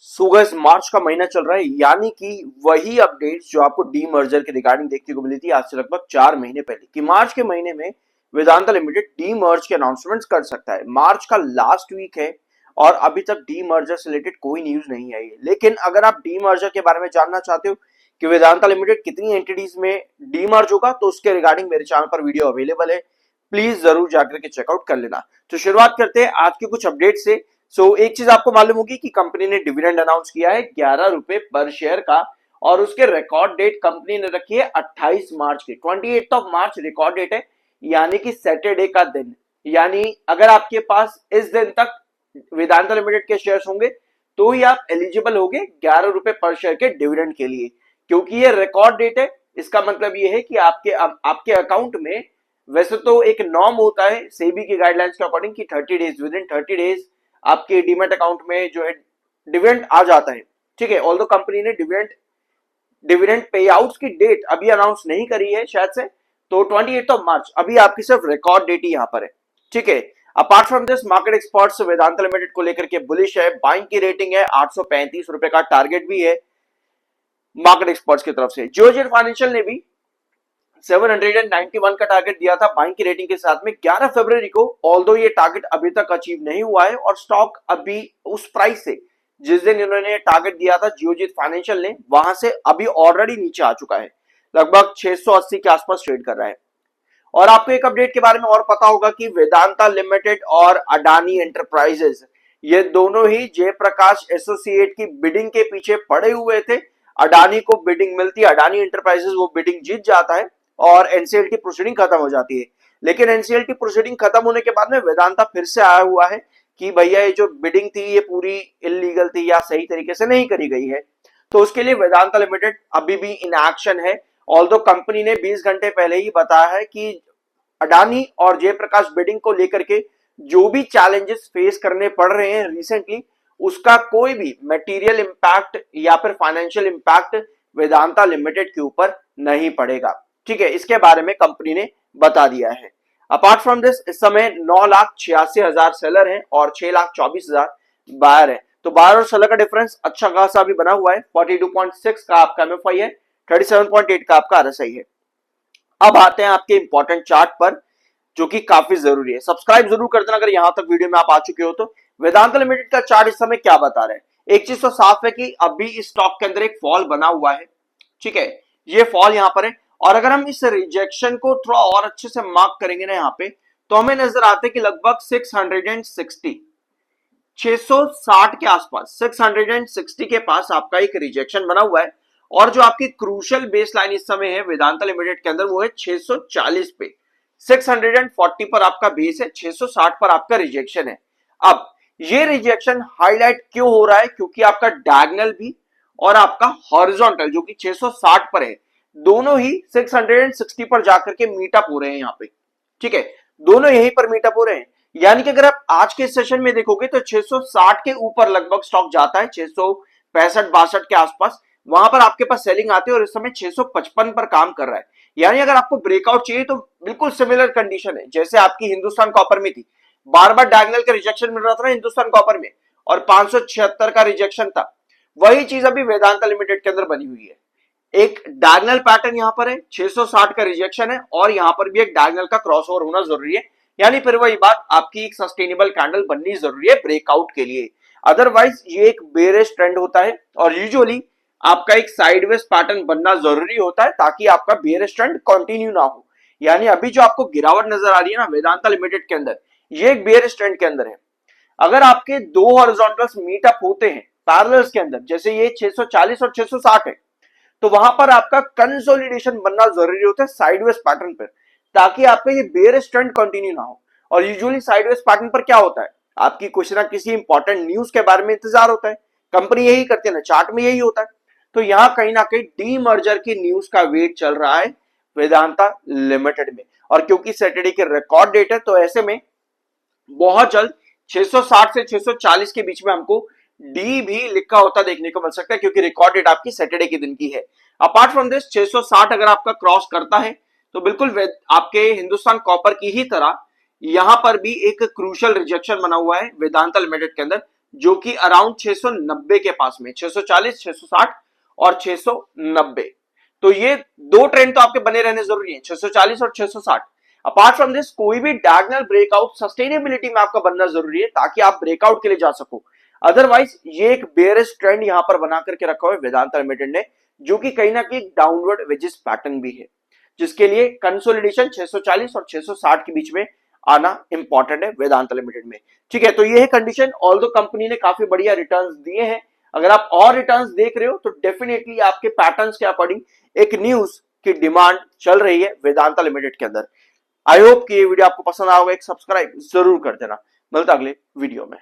सुगस मार्च का महीना चल रहा है, यानी कि वही अपडेट्स जो आपको डी मर्जर के रिगार्डिंग देखने को मिली थी आज से लगभग 4 महीने पहले कि मार्च के महीने में वेदांता लिमिटेड डी मर्ज के अनाउंसमेंट्स कर सकता है। मार्च का लास्ट वीक है और अभी तक डी मर्जर से रिलेटेड कोई न्यूज नहीं आई है। लेकिन अगर आप डी मर्जर के बारे में जानना चाहते हो कि वेदांता लिमिटेड कितनी एंटिटीज में डी मर्ज होगा, तो उसके रिगार्डिंग मेरे चैनल पर वीडियो अवेलेबल है, प्लीज जरूर जाकर के चेकआउट कर लेना। तो शुरुआत करते हैं आज के कुछ अपडेट से। एक चीज आपको मालूम होगी कि कंपनी ने डिविडेंड अनाउंस किया है 11 रुपए पर शेयर का, और उसके रिकॉर्ड डेट कंपनी ने रखी है 28 मार्च की। 28 ऑफ मार्च रिकॉर्ड डेट है, यानी कि सैटरडे का दिन। यानी अगर आपके पास इस दिन तक वेदांता लिमिटेड के शेयर्स होंगे तो ही आप एलिजिबल होंगे 11 रुपए पर शेयर के डिविडेंड के लिए। क्योंकि ये रिकॉर्ड डेट है, इसका मतलब ये है कि आपके अकाउंट में वैसे तो एक नॉर्म होता है सेबी की गाइडलाइंस के अकॉर्डिंग कि 30 डेज, विद इन 30 डेज आपके डीमेट अकाउंट में जो है डिविडेंड आ जाता है। ठीक है, ऑल्दो कंपनी ने डिविडेंड पे आउट्स की डेट अभी अनाउंस नहीं करी है शायद से, तो 28 ऑफ मार्च अभी आपकी सिर्फ रिकॉर्ड डेट ही यहां पर है। ठीक है, apart from this market experts Vedanta limited को लेकर के बुलिश है, बाइंग की रेटिंग है, 835 रुपए का टारगेट भी है मार्केट एक्सपर्ट्स की तरफ से। जियोजेट फाइनेंशियल ने भी 791 का टारगेट दिया था बाइंग की रेटिंग के साथ में 11 फरवरी को। ऑल्दो ये टारगेट अभी तक अचीव नहीं हुआ है और स्टॉक अभी उस प्राइस से जिस दिन इन्होंने टारगेट दिया था जियोजित फाइनेंशियल ने, वहां से अभी ऑलरेडी नीचे आ चुका है, लगभग 680 के आसपास ट्रेड कर रहा है। और आपको एक अपडेट के बारे में और पता होगा कि वेदांता लिमिटेड और अडानी एंटरप्राइजेस ये दोनों ही जयप्रकाश एसोसिएट की बिडिंग के पीछे पड़े हुए थे। अडानी को बिडिंग मिलती है, अडानी एंटरप्राइजेस वो बिडिंग जीत जाता है और एनसीएलटी प्रोसीडिंग खत्म हो जाती है। लेकिन एनसीएलटी प्रोसीडिंग खत्म होने के बाद में वेदांता फिर से आया हुआ है कि भैया ये जो बिडिंग थी ये पूरी इलीगल थी या सही तरीके से नहीं करी गई है। तो उसके लिए वेदांता लिमिटेड अभी भी इन एक्शन है। ऑल्दो कंपनी ने 20 घंटे पहले ही बताया है कि अडानी और जयप्रकाश बिडिंग को लेकर के जो भी चैलेंजेस फेस करने पड़ रहे हैं रिसेंटली, उसका कोई भी मटेरियल इंपैक्ट या फिर फाइनेंशियल इंपैक्ट वेदांता लिमिटेड के ऊपर नहीं पड़ेगा। ठीक है, इसके बारे में कंपनी ने बता दिया है। अपार्ट फ्रॉम दिस इस समय 9,86,000 सेलर हैं और 6,24,000 बायर है। तो बायर और सेलर का डिफरेंस अच्छा खासा भी बना हुआ है। 42.6 का आपका एमएफआई है, 37.8 का आपका आरएसआई है। अब आते हैं आपके इंपॉर्टेंट चार्ट पर जो कि काफी जरूरी है। सब्सक्राइब जरूर कर देना अगर यहां तक वीडियो में आप आ चुके हो तो। वेदांता लिमिटेड का चार्ट इस समय क्या बता रहा है? एक चीज तो साफ है कि अभी इस स्टॉक के अंदर एक फॉल बना हुआ है। ठीक है, ये फॉल यहां पर है और अगर हम इस रिजेक्शन को थोड़ा और अच्छे से मार्क करेंगे ना यहाँ पे, तो हमें नजर आते हैं कि लगभग 660 के आसपास 660 के पास आपका एक रिजेक्शन बना हुआ है। और जो आपकी क्रूशियल बेस लाइन इस समय है वेदांता लिमिटेड के अंदर वो है 640 पे। 640 पर आपका बेस है, 660 पर आपका रिजेक्शन है। अब ये रिजेक्शन हाईलाइट क्यों हो रहा है? क्योंकि आपका डायगोनल भी और आपका हॉरिजॉन्टल जो कि 660 पर है, दोनों ही 660 पर जाकर के मीटअप हो रहे हैं यहाँ पे। ठीक है, दोनों यहीं पर मीटअप हो रहे हैं। यानी कि अगर आप आज के सेशन में देखोगे तो 660 के ऊपर लगभग स्टॉक जाता है, 665-62 के आसपास, वहां पर आपके पास सेलिंग आती है और इस समय 655 पर काम कर रहा है। यानी अगर आपको ब्रेकआउट चाहिए तो बिल्कुल सिमिलर कंडीशन है जैसे आपकी हिंदुस्तान कॉपर में थी। बार बार डायगोनल का रिजेक्शन मिल रहा था ना हिंदुस्तान कॉपर में, और 576 का रिजेक्शन था। वही चीज अभी वेदांता लिमिटेड के अंदर बनी हुई है। एक डायगोनल पैटर्न यहां पर है, 660 का रिजेक्शन है और यहां पर भी एक डायगोनल का क्रॉसओवर होना जरूरी है। यानी फिर वही बात, आपकी एक सस्टेनेबल कैंडल बननी जरूरी है ब्रेकआउट के लिए। अदरवाइज ये एक बेरिश ट्रेंड होता है और यूजुअली आपका एक साइडवेज पैटर्न बनना जरूरी होता है ताकि आपका बेरिश ट्रेंड कंटिन्यू ना हो। यानी अभी जो आपको गिरावट नजर आ रही है ना वेदांता लिमिटेड के अंदर, ये एक बेरिश ट्रेंड के अंदर है। अगर आपके दो हॉरिजॉन्टल्स मीटअप होते हैं पैरेलल्स के अंदर, जैसे ये 640 और 660 है, तो वहां पर आपका कंसोलिडेशन बनना जरूरी होता है साइडवेज पैटर्न पर, ताकि आपका ये बेरिश ट्रेंड कंटिन्यू ना हो। और यूजुअली साइडवेज पैटर्न पर क्या होता है, आपकी कुछ ना किसी इंपॉर्टेंट न्यूज के बारे में इंतजार होता है। कंपनी यही करती है ना, चार्ट में यही होता है। तो यहां कहीं ना कहीं डी मर्जर की न्यूज का वेट चल रहा है वेदांता लिमिटेड में। और क्योंकि सैटरडे के रिकॉर्ड डेट है तो ऐसे में बहुत जल्द 660 से 640 के बीच में हमको डी भी लिखा होता देखने को मिल सकता है, क्योंकि रिकॉर्ड डेट आपकी सैटरडे के दिन की है। अपार्ट फ्रॉम दिस 660 अगर आपका क्रॉस करता है तो बिल्कुल आपके हिंदुस्तान कॉपर की ही तरह यहां पर भी एक क्रूशियल रिजेक्शन बना हुआ है वेदांता लिमिटेड के अंदर जो कि अराउंड 690 के पास में, 640, 660 और 690। तो ये दो ट्रेंड तो आपके बने रहने जरूरी है, 640 और 660। अपार्ट फ्रॉम दिस कोई भी डायगोनल ब्रेकआउट सस्टेनेबिलिटी में आपका बनना जरूरी है ताकि आप ब्रेकआउट के लिए जा सको। अदरवाइज ये एक बेयरिश ट्रेंड यहां पर बना करके रखा हुआ है वेदांता लिमिटेड ने, जो कि कहीं ना कहीं डाउनवर्ड वेजिस पैटर्न भी है, जिसके लिए कंसोलिडेशन 640 और 660 के बीच में आना इंपॉर्टेंट है वेदांता लिमिटेड में। ठीक है, तो ये है कंडीशन। ऑल्दो कंपनी ने काफी बढ़िया रिटर्न्स दिए हैं, अगर आप और रिटर्न्स देख रहे हो तो डेफिनेटली आपके पैटर्न्स के अकॉर्डिंग एक न्यूज की डिमांड चल रही है वेदांता लिमिटेड के अंदर। आई होप कि ये वीडियो आपको पसंद आएगा, एक सब्सक्राइब जरूर कर देना। मिलता अगले वीडियो में।